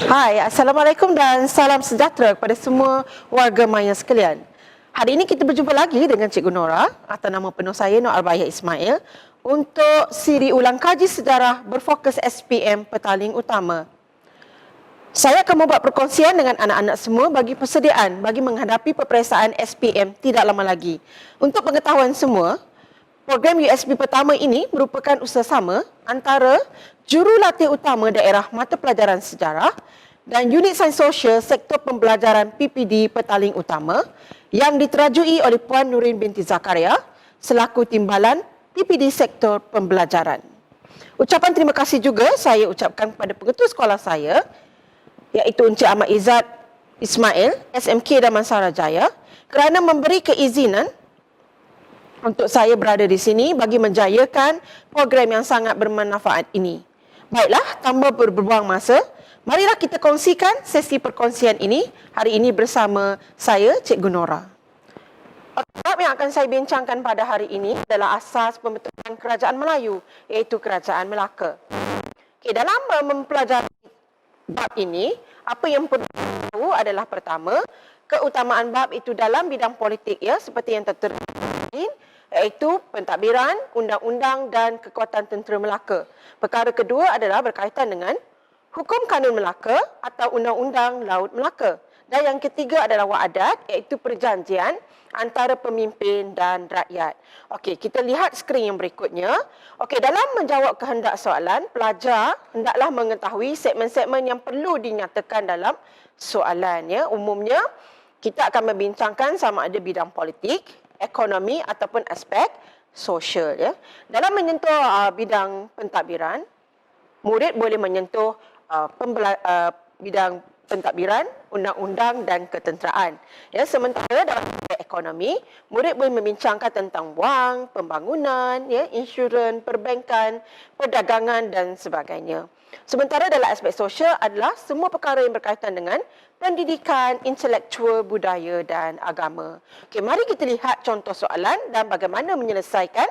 Hai, Assalamualaikum dan salam sejahtera kepada semua warga Maya sekalian. Hari ini kita berjumpa lagi dengan Cikgu Nora atau nama penuh saya Nur Arbaya Ismail untuk siri ulang kaji sejarah berfokus SPM Petaling Utama. Saya akan membuat perkongsian dengan anak-anak semua bagi persediaan bagi menghadapi peperiksaan SPM tidak lama lagi. Untuk pengetahuan semua, program USB pertama ini merupakan usaha sama antara Jurulatih Utama Daerah Mata Pelajaran Sejarah dan Unit Sains Sosial Sektor Pembelajaran PPD Petaling Utama yang diterajui oleh Puan Nurin binti Zakaria selaku Timbalan PPD Sektor Pembelajaran. Ucapan terima kasih juga saya ucapkan kepada pengetua sekolah saya iaitu Encik Ahmad Izzat Ismail, SMK Damansara Jaya kerana memberi keizinan untuk saya berada di sini bagi menjayakan program yang sangat bermanfaat ini. Baiklah, tanpa berbuang masa, marilah kita kongsikan sesi perkongsian ini hari ini bersama saya, Cikgu Nora. Bab yang akan saya bincangkan pada hari ini adalah asas pembentukan Kerajaan Melayu, iaitu Kerajaan Melaka. Dalam mempelajari bab ini, apa yang perlu adalah pertama, keutamaan bab itu dalam bidang politik seperti yang tertera iaitu pentadbiran, undang-undang dan kekuatan tentera Melaka. Perkara kedua adalah berkaitan dengan hukum kanun Melaka atau undang-undang Laut Melaka. Dan yang ketiga adalah wa'adat iaitu perjanjian antara pemimpin dan rakyat. Okey, kita lihat skrin yang berikutnya. Okey, dalam menjawab kehendak soalan, pelajar hendaklah mengetahui segmen-segmen yang perlu dinyatakan dalam soalan. Umumnya, kita akan membincangkan sama ada bidang politik, ekonomi ataupun aspek sosial. Dalam menyentuh bidang pentadbiran, murid boleh menyentuh bidang pentadbiran, undang-undang dan ketenteraan. Sementara dalam aspek ekonomi, murid boleh membincangkan tentang wang, pembangunan, insurans, perbankan, perdagangan dan sebagainya. Sementara dalam aspek sosial adalah semua perkara yang berkaitan dengan pendidikan, intelektual, budaya dan agama. Okey, mari kita lihat contoh soalan dan bagaimana menyelesaikan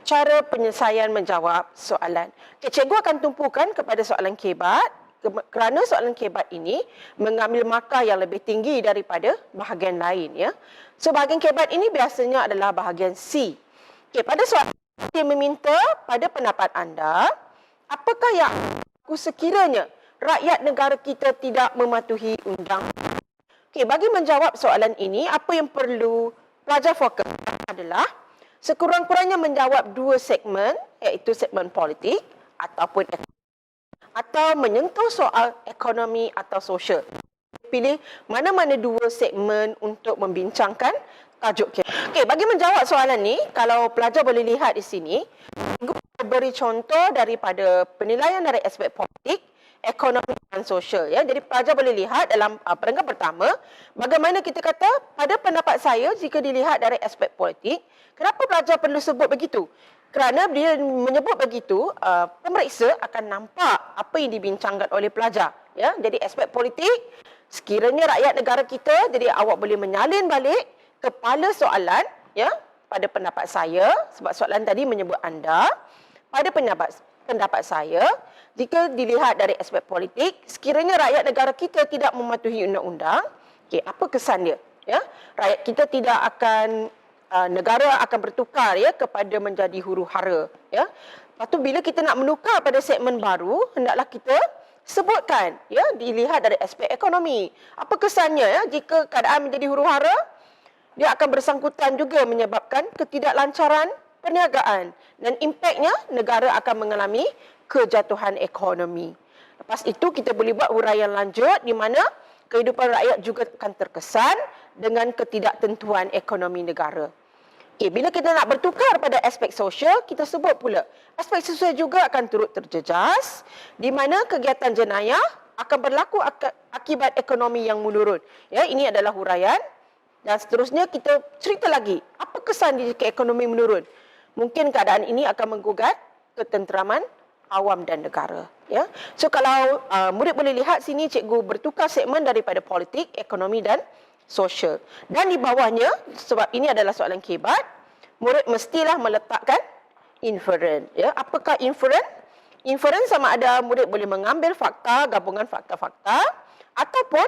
cara penyelesaian menjawab soalan. Okey, cikgu akan tumpukan kepada soalan kebat kerana soalan kebat ini mengambil markah yang lebih tinggi daripada bahagian lain. So, bahagian kebat ini biasanya adalah bahagian C. Okey, pada soalan dia meminta pada pendapat anda, apakah yang berlaku sekiranya rakyat negara kita tidak mematuhi undang? Okey, bagi menjawab soalan ini, apa yang perlu pelajar fokus adalah sekurang-kurangnya menjawab dua segmen, iaitu segmen politik ataupun atau menyentuh soal ekonomi atau sosial. Pilih mana-mana dua segmen untuk membincangkan tajuk kita. Okey, bagi menjawab soalan ni, kalau pelajar boleh lihat di sini, beri contoh daripada penilaian dari aspek politik, ekonomi dan sosial. Jadi pelajar boleh lihat dalam perenggan pertama, bagaimana kita kata pada pendapat saya jika dilihat dari aspek politik, kenapa pelajar perlu sebut begitu? Kerana dia menyebut begitu, pemeriksa akan nampak apa yang dibincangkan oleh pelajar. Jadi aspek politik, sekiranya rakyat negara kita, jadi awak boleh menyalin balik kepala soalan pada pendapat saya, sebab soalan tadi menyebut anda, pada pendapat saya, jika dilihat dari aspek politik, sekiranya rakyat negara kita tidak mematuhi undang-undang, apa kesan dia? Rakyat kita tidak akan, negara akan bertukar kepada menjadi huru-hara. Lepas tu bila kita nak menukar pada segmen baru, hendaklah kita sebutkan, dilihat dari aspek ekonomi. Apa kesannya jika keadaan menjadi huru-hara? Dia akan bersangkutan juga menyebabkan ketidaklancaran perniagaan dan impaknya negara akan mengalami kejatuhan ekonomi. Lepas itu kita boleh buat huraian lanjut di mana kehidupan rakyat juga akan terkesan dengan ketidaktentuan ekonomi negara. Bila kita nak bertukar pada aspek sosial, kita sebut pula aspek sosial juga akan turut terjejas di mana kegiatan jenayah akan berlaku akibat ekonomi yang menurun. Ini adalah huraian dan seterusnya kita cerita lagi apa kesan jika ekonomi menurun. Mungkin keadaan ini akan menggugat ketenteraman awam dan negara. So kalau murid boleh lihat sini, cikgu bertukar segmen daripada politik, ekonomi dan sosial. Dan di bawahnya, sebab ini adalah soalan kebat, murid mestilah meletakkan inferen. Apakah inferen? Inferen sama ada murid boleh mengambil fakta, gabungan fakta-fakta, ataupun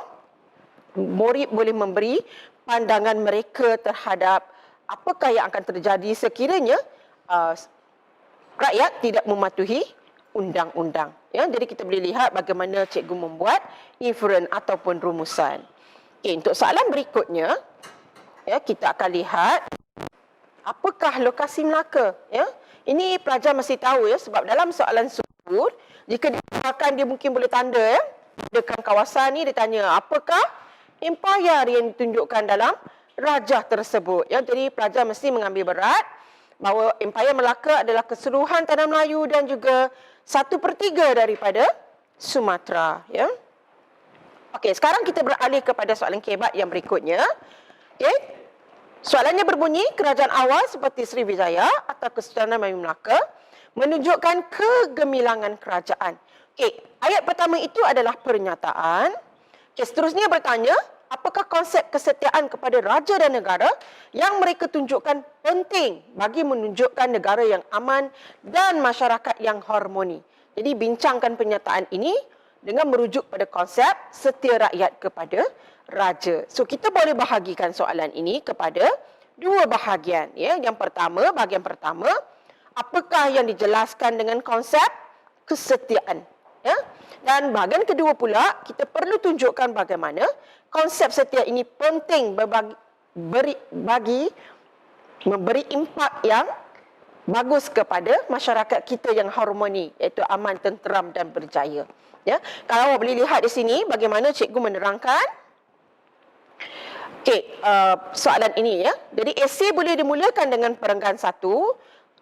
murid boleh memberi pandangan mereka terhadap apakah yang akan terjadi sekiranya rakyat tidak mematuhi undang-undang. Ya, jadi kita boleh lihat bagaimana cikgu membuat inferen ataupun rumusan. Okay, untuk soalan berikutnya, ya, kita akan lihat apakah lokasi Melaka. Ya, ini pelajar mesti tahu ya, sebab dalam soalan sumber, jika digunakan dia mungkin boleh tanda ya. Dekat kawasan ni dia tanya apakah empayar yang ditunjukkan dalam rajah tersebut. Ya, jadi pelajar mesti mengambil berat bahawa empayar Melaka adalah keseluruhan tanah Melayu dan juga 1/3 daripada Sumatera. Ya. Okey, sekarang kita beralih kepada soalan kebat yang berikutnya. Okey. Soalannya berbunyi, kerajaan awal seperti Sriwijaya atau Kesultanan Melayu Melaka menunjukkan kegemilangan kerajaan. Okey, ayat pertama itu adalah pernyataan. Okey, seterusnya bertanya, apakah konsep kesetiaan kepada raja dan negara yang mereka tunjukkan penting bagi menunjukkan negara yang aman dan masyarakat yang harmoni. Jadi bincangkan pernyataan ini dengan merujuk pada konsep setia rakyat kepada raja. So kita boleh bahagikan soalan ini kepada dua bahagian. Ya. Yang pertama, bahagian pertama, apakah yang dijelaskan dengan konsep kesetiaan? Ya. Dan bahagian kedua pula, kita perlu tunjukkan bagaimana konsep setia ini penting memberi impak yang bagus kepada masyarakat kita yang harmoni, iaitu aman, tenteram dan berjaya. Ya. Kalau awak boleh lihat di sini bagaimana cikgu menerangkan soalan ini ya. Jadi esei boleh dimulakan dengan perenggan satu.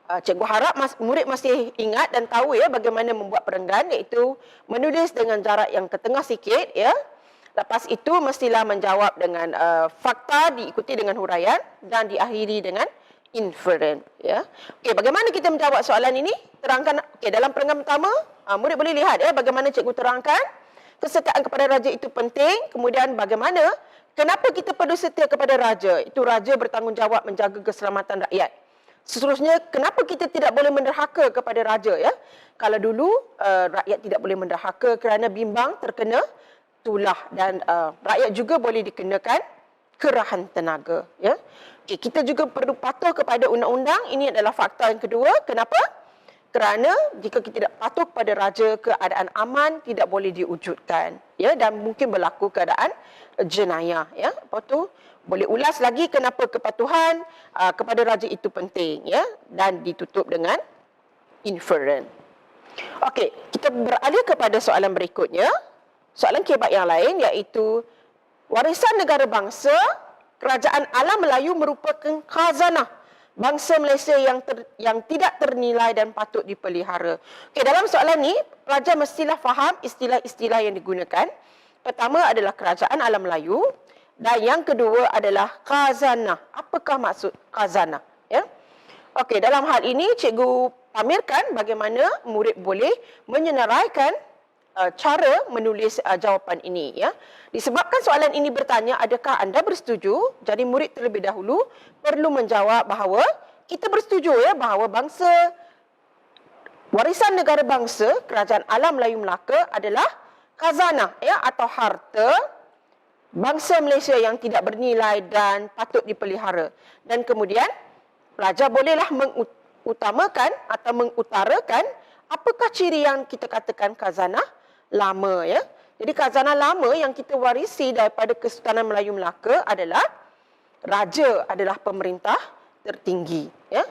Cikgu harap murid masih ingat dan tahu ya bagaimana membuat perenggan, iaitu menulis dengan jarak yang ke tengah sikit ya. Lepas itu mestilah menjawab dengan fakta diikuti dengan huraian dan diakhiri dengan inferen ya. Okey, bagaimana kita menjawab soalan ini? Terangkan dalam perenggan pertama, murid boleh lihat ya bagaimana cikgu terangkan kesetiaan kepada raja itu penting, kemudian bagaimana kenapa kita perlu setia kepada raja? Itu raja bertanggungjawab menjaga keselamatan rakyat. Seterusnya, kenapa kita tidak boleh menderhaka kepada raja? Ya? Kalau dulu, rakyat tidak boleh menderhaka kerana bimbang terkena tulah dan rakyat juga boleh dikenakan kerahan tenaga. Ya? Okay, kita juga perlu patuh kepada undang-undang. Ini adalah fakta yang kedua. Kenapa? Kerana jika kita tidak patuh kepada raja, keadaan aman tidak boleh diwujudkan. Ya? Dan mungkin berlaku keadaan jenayah. Ya? Apa tu? Boleh ulas lagi kenapa kepatuhan kepada raja itu penting ya, dan ditutup dengan inferen. Okey, kita beralih kepada soalan berikutnya. Soalan kebat yang lain iaitu warisan negara bangsa kerajaan alam Melayu merupakan khazanah bangsa Malaysia yang tidak ternilai dan patut dipelihara. Okey, dalam soalan ni pelajar mestilah faham istilah-istilah yang digunakan. Pertama adalah kerajaan alam Melayu. Dan yang kedua adalah khazanah. Apakah maksud khazanah? Ya? Okey, dalam hal ini cikgu pamerkan bagaimana murid boleh menyenaraikan cara menulis jawapan ini. Ya? Disebabkan soalan ini bertanya, adakah anda bersetuju? Jadi murid terlebih dahulu perlu menjawab bahawa kita bersetuju ya bahawa warisan negara bangsa kerajaan alam Melayu Melaka adalah khazanah ya, atau harta bangsa Malaysia yang tidak bernilai dan patut dipelihara. Dan kemudian pelajar bolehlah mengutamakan atau mengutarakan apakah ciri yang kita katakan khazanah lama ya. Jadi khazanah lama yang kita warisi daripada Kesultanan Melayu Melaka adalah raja adalah pemerintah tertinggi ya.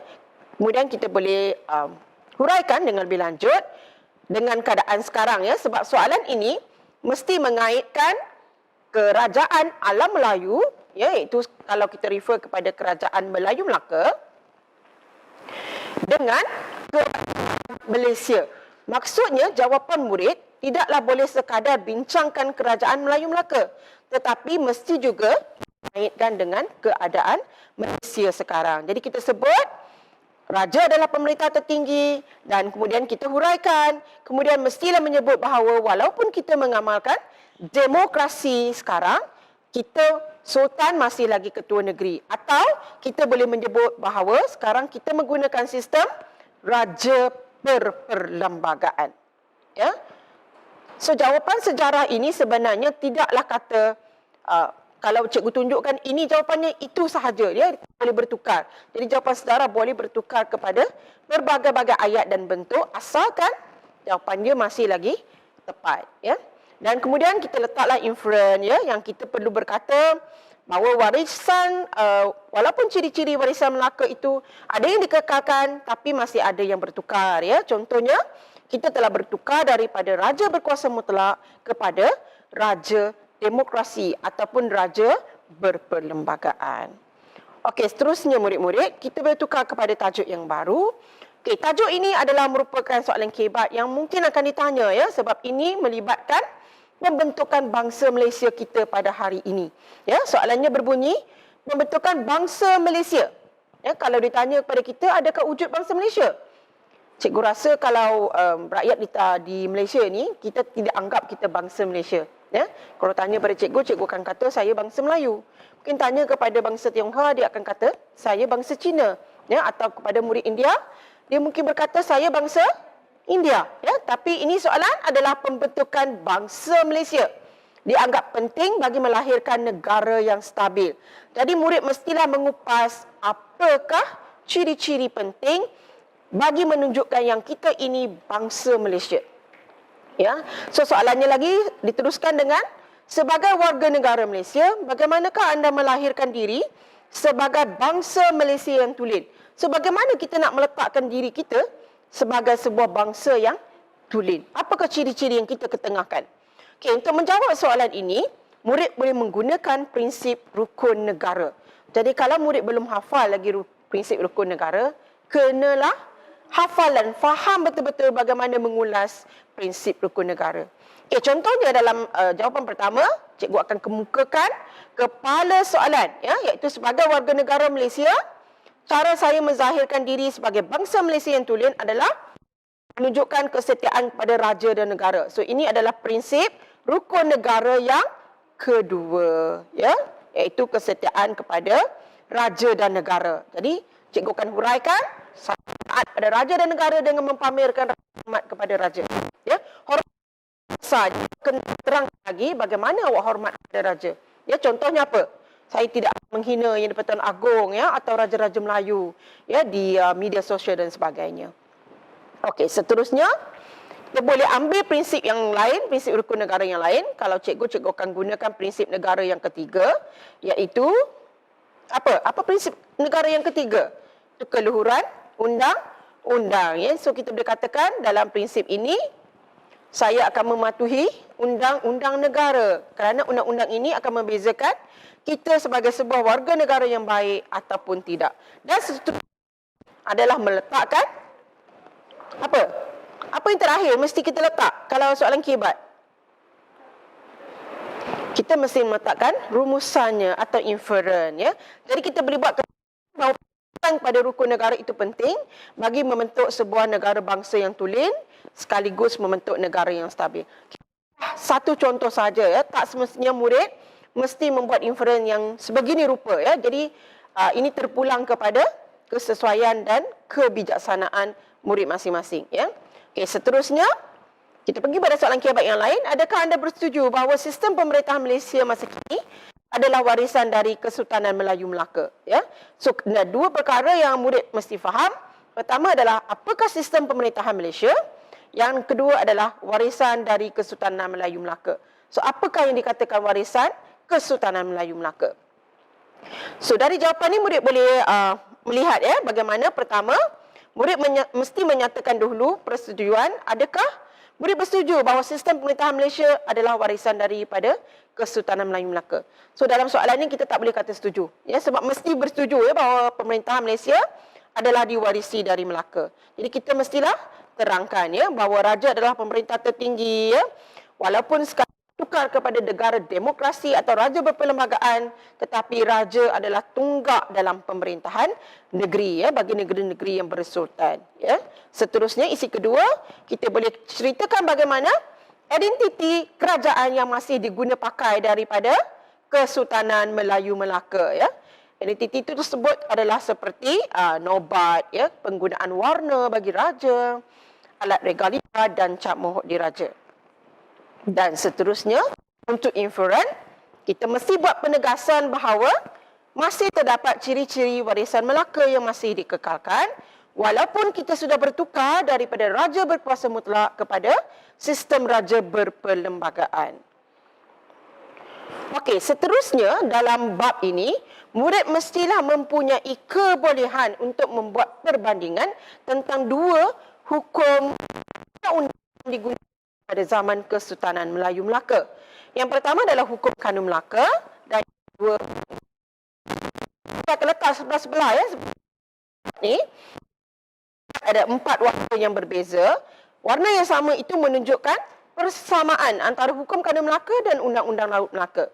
Kemudian kita boleh huraikan dengan lebih lanjut dengan keadaan sekarang ya, sebab soalan ini mesti mengaitkan kerajaan alam Melayu, ya, iaitu kalau kita refer kepada kerajaan Melayu Melaka dengan Malaysia. Maksudnya jawapan murid tidaklah boleh sekadar bincangkan kerajaan Melayu Melaka, tetapi mesti juga mengaitkan dengan keadaan Malaysia sekarang. Jadi kita sebut raja adalah pemerintah tertinggi dan kemudian kita huraikan, kemudian mestilah menyebut bahawa walaupun kita mengamalkan demokrasi sekarang, kita sultan masih lagi ketua negeri, atau kita boleh menyebut bahawa sekarang kita menggunakan sistem raja berperlembagaan. Ya. So jawapan sejarah ini sebenarnya tidaklah kata kalau cikgu tunjukkan ini jawapannya itu sahaja, dia boleh bertukar. Jadi jawapan sejarah boleh bertukar kepada berbagai-bagai ayat dan bentuk asalkan jawapannya masih lagi tepat, ya. Dan kemudian kita letaklah inferen, ya, yang kita perlu berkata bahawa warisan walaupun ciri-ciri warisan Melaka itu ada yang dikekalkan tapi masih ada yang bertukar, ya. Contohnya kita telah bertukar daripada raja berkuasa mutlak kepada raja demokrasi ataupun raja berperlembagaan. Okey, seterusnya murid-murid, kita bertukar kepada tajuk yang baru. Okey, tajuk ini adalah merupakan soalan kebat yang mungkin akan ditanya, ya, sebab ini melibatkan pembentukan bangsa Malaysia kita pada hari ini. Ya, soalannya berbunyi pembentukan bangsa Malaysia. Ya, kalau ditanya kepada kita, adakah wujud bangsa Malaysia? Cikgu rasa kalau rakyat di Malaysia ni, kita tidak anggap kita bangsa Malaysia. Ya? Kalau tanya pada cikgu, cikgu akan kata saya bangsa Melayu. Mungkin tanya kepada bangsa Tionghoa, dia akan kata saya bangsa Cina. Ya? Atau kepada murid India, dia mungkin berkata saya bangsa India. Ya? Tapi ini soalan adalah pembentukan bangsa Malaysia. Dianggap penting bagi melahirkan negara yang stabil. Jadi murid mestilah mengupas apakah ciri-ciri penting bagi menunjukkan yang kita ini bangsa Malaysia. Ya. So soalannya lagi diteruskan dengan sebagai warga negara Malaysia, bagaimanakah anda melahirkan diri sebagai bangsa Malaysia yang tulen? So bagaimana kita nak meletakkan diri kita sebagai sebuah bangsa yang tulen? Apakah ciri-ciri yang kita ketengahkan? Okey, untuk menjawab soalan ini, murid boleh menggunakan prinsip rukun negara. Jadi kalau murid belum hafal lagi prinsip rukun negara, kenalah hafal dan faham betul-betul bagaimana mengulas prinsip rukun negara. Okay, contohnya dalam jawapan pertama, cikgu akan kemukakan kepala soalan, ya, iaitu sebagai warga negara Malaysia, cara saya menzahirkan diri sebagai bangsa Malaysia yang tulen adalah menunjukkan kesetiaan kepada raja dan negara. So ini adalah prinsip rukun negara yang kedua, ya, iaitu kesetiaan kepada raja dan negara. Jadi cikgu akan huraikan taat pada raja dan negara dengan mempamerkan hormat kepada raja. Ya, hormat saja. Kena terang lagi bagaimana awak hormat kepada raja. Ya, contohnya apa? Saya tidak menghina Yang di-Pertuan Agong, ya, atau raja-raja Melayu, ya, di media sosial dan sebagainya. Okey, seterusnya kita boleh ambil prinsip yang lain, prinsip rukun negara yang lain. Kalau cikgu akan gunakan prinsip negara yang ketiga, iaitu apa? Apa prinsip negara yang ketiga? Itu keluhuran undang-undang, ya. So kita boleh katakan dalam prinsip ini saya akan mematuhi undang-undang negara kerana undang-undang ini akan membezakan kita sebagai sebuah warga negara yang baik ataupun tidak. Dan seterusnya adalah meletakkan apa? Apa yang terakhir mesti kita letak kalau soalan kibat? Kita mesti meletakkan rumusannya atau inferen, ya. Jadi kita boleh buat bahawa pada rukun negara itu penting bagi membentuk sebuah negara bangsa yang tulen sekaligus membentuk negara yang stabil. Satu contoh saja, ya, tak semestinya murid mesti membuat inferen yang sebegini rupa, ya. Jadi ini terpulang kepada kesesuaian dan kebijaksanaan murid masing-masing, ya. Okey, seterusnya kita pergi pada soalan kiabat yang lain. Adakah anda bersetuju bahawa sistem pemerintahan Malaysia masa kini adalah warisan dari Kesultanan Melayu Melaka, ya? So, dua perkara yang murid mesti faham. Pertama adalah apakah sistem pemerintahan Malaysia? Yang kedua adalah warisan dari Kesultanan Melayu Melaka. So, apakah yang dikatakan warisan Kesultanan Melayu Melaka? So, dari jawapan ini murid boleh melihat, ya, bagaimana pertama murid mesti menyatakan dahulu persetujuan. Adakah murid bersetuju bahawa sistem pemerintahan Malaysia adalah warisan daripada Kesultanan Melayu Melaka? So dalam soalan ini kita tak boleh kata setuju, ya, sebab mesti bersetuju, ya, bahawa pemerintahan Malaysia adalah diwarisi dari Melaka. Jadi kita mestilah terangkan, ya, bahawa raja adalah pemerintah tertinggi, ya, walaupun sekarang tukar kepada negara demokrasi atau raja berperlembagaan, tetapi raja adalah tunggak dalam pemerintahan negeri, ya, bagi negeri-negeri yang bersultan, ya. Seterusnya isi kedua, kita boleh ceritakan bagaimana identiti kerajaan yang masih diguna pakai daripada Kesultanan Melayu Melaka, ya. Identiti itu tersebut adalah seperti nobat, ya, penggunaan warna bagi raja, alat regalia dan cap mohon diraja. Dan seterusnya, untuk inferan, kita mesti buat penegasan bahawa masih terdapat ciri-ciri warisan Melaka yang masih dikekalkan walaupun kita sudah bertukar daripada raja berkuasa mutlak kepada sistem raja berperlembagaan. Okey, seterusnya dalam bab ini, murid mestilah mempunyai kebolehan untuk membuat perbandingan tentang dua hukum undang-undang yang digunakan pada zaman Kesultanan Melayu Melaka. Yang pertama adalah hukum Kanun Melaka dan yang kedua terletak sebelah-sebelah ya. Ni ada 4 warna yang berbeza. Warna yang sama itu menunjukkan persamaan antara hukum Kanun Melaka dan Undang-Undang Laut Melaka.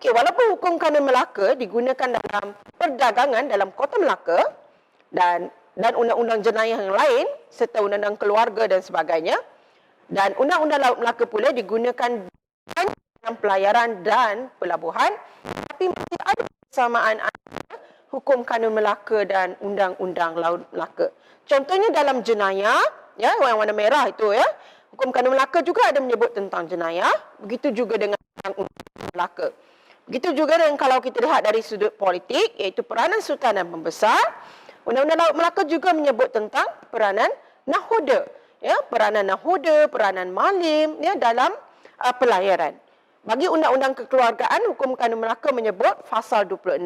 Okey, walaupun hukum Kanun Melaka digunakan dalam perdagangan dalam Kota Melaka dan undang-undang jenayah yang lain serta undang-undang keluarga dan sebagainya, dan Undang-Undang Laut Melaka pula digunakan dalam pelayaran dan pelabuhan, tapi masih ada persamaan antara hukum Kanun Melaka dan Undang-Undang Laut Melaka. Contohnya dalam jenayah, ya, yang warna merah itu ya, hukum Kanun Melaka juga ada menyebut tentang jenayah, begitu juga dengan Undang-Undang Melaka. Begitu juga dengan kalau kita lihat dari sudut politik, iaitu peranan sultan dan pembesar, Undang-Undang Laut Melaka juga menyebut tentang peranan nahoda, ya, peranan nahoda, peranan malim ya dalam pelayaran. Bagi Undang-Undang Kekeluargaan, hukum Kanun Melaka menyebut fasal 26,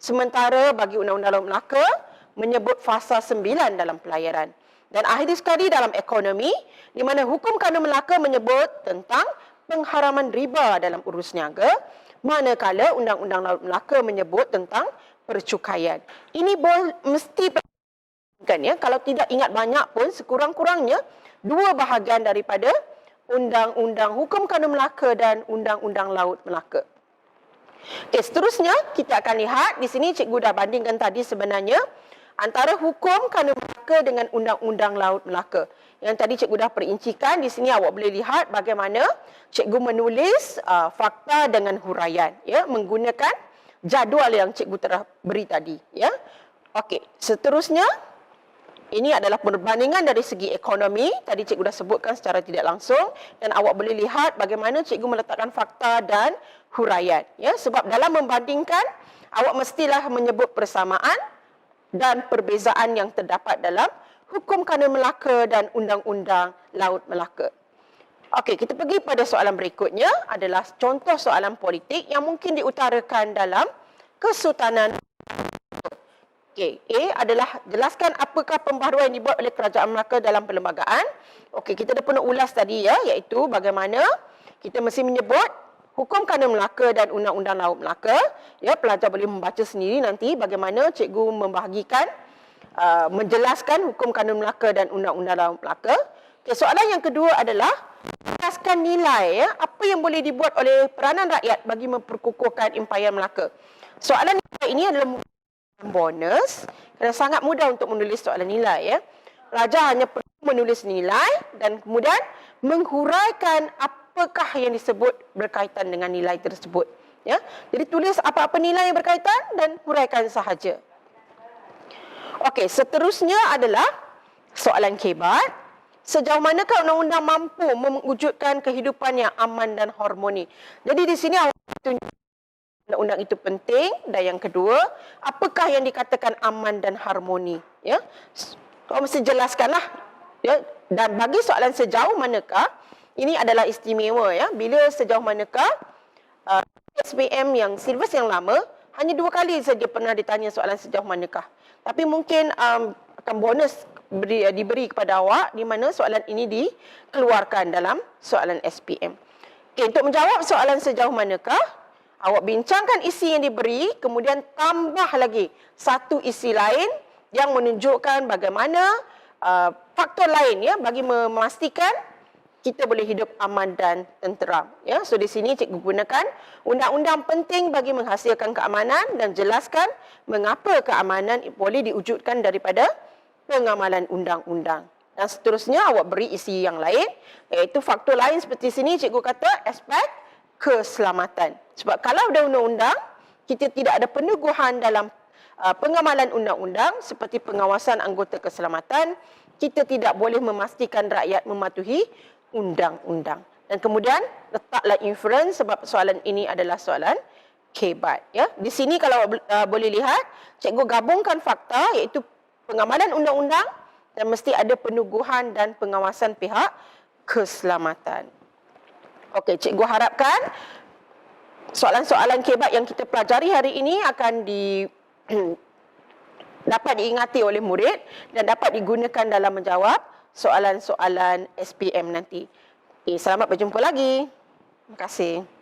sementara bagi Undang-Undang Laut Melaka menyebut fasal 9 dalam pelayaran. Dan akhir sekali dalam ekonomi, di mana hukum Kanun Melaka menyebut tentang pengharaman riba dalam urus niaga, manakala Undang-Undang Laut Melaka menyebut tentang percukaian. Ini mesti kan ya, kalau tidak ingat banyak pun sekurang-kurangnya dua bahagian daripada Undang-Undang Hukum Kanun Melaka dan Undang-Undang Laut Melaka. Okey, seterusnya kita akan lihat di sini cikgu dah bandingkan tadi sebenarnya antara hukum Kanun Melaka dengan Undang-Undang Laut Melaka. Yang tadi cikgu dah perincikan, di sini awak boleh lihat bagaimana cikgu menulis fakta dengan huraian ya, menggunakan jadual yang cikgu telah beri tadi ya. Okey, seterusnya ini adalah perbandingan dari segi ekonomi. Tadi cikgu dah sebutkan secara tidak langsung dan awak boleh lihat bagaimana cikgu meletakkan fakta dan huraian ya, sebab dalam membandingkan awak mestilah menyebut persamaan dan perbezaan yang terdapat dalam hukum Kanun Melaka dan Undang-Undang Laut Melaka. Okey, kita pergi pada soalan berikutnya adalah contoh soalan politik yang mungkin diutarakan dalam Kesultanan. Okey, A adalah jelaskan apakah pembaharuan yang dibuat oleh Kerajaan Melaka dalam perlembagaan. Okey, kita dah pernah ulas tadi ya, iaitu bagaimana kita mesti menyebut hukum Kanun Melaka dan Undang-Undang Laut Melaka. Ya, pelajar boleh membaca sendiri nanti bagaimana cikgu membahagikan menjelaskan hukum Kanun Melaka dan Undang-Undang Laut Melaka. Okey, soalan yang kedua adalah jelaskan nilai ya, apa yang boleh dibuat oleh peranan rakyat bagi memperkukuhkan Imperium Melaka. Soalan nilai ini adalah bonus kerana sangat mudah untuk menulis soalan nilai ya. Pelajar hanya perlu menulis nilai dan kemudian menghuraikan apakah yang disebut berkaitan dengan nilai tersebut ya. Jadi tulis apa-apa nilai yang berkaitan dan huraikan sahaja. Okey, seterusnya adalah soalan kebat. Sejauh manakah undang-undang mampu mewujudkan kehidupan yang aman dan harmoni? Jadi di sini awak tunjuk undang-undang itu penting, dan yang kedua, apakah yang dikatakan aman dan harmoni ya? Kau mesti jelaskanlah ya. Dan bagi soalan sejauh manakah, ini adalah istimewa ya. Bila sejauh manakah SPM yang silibus yang lama hanya 2 kali saja pernah ditanya soalan sejauh manakah. Tapi mungkin akan bonus diberi kepada awak di mana soalan ini dikeluarkan dalam soalan SPM. Okey, untuk menjawab soalan sejauh manakah, awak bincangkan isi yang diberi, kemudian tambah lagi satu isi lain yang menunjukkan bagaimana faktor lain ya bagi memastikan kita boleh hidup aman dan tenteram ya. So di sini cikgu gunakan undang-undang penting bagi menghasilkan keamanan dan jelaskan mengapa keamanan boleh diwujudkan daripada pengamalan undang-undang. Dan seterusnya awak beri isi yang lain, iaitu faktor lain seperti sini cikgu kata aspek keselamatan. Sebab kalau ada undang-undang, kita tidak ada peneguhan dalam pengamalan undang-undang seperti pengawasan anggota keselamatan, kita tidak boleh memastikan rakyat mematuhi undang-undang. Dan kemudian letaklah inference sebab soalan ini adalah soalan kebat. Ya. Di sini kalau boleh lihat, cikgu gabungkan fakta iaitu pengamalan undang-undang dan mesti ada penuguhan dan pengawasan pihak keselamatan. Okey, cikgu harapkan soalan-soalan kebat yang kita pelajari hari ini akan dapat diingati oleh murid dan dapat digunakan dalam menjawab soalan-soalan SPM nanti. Selamat berjumpa lagi. Terima kasih.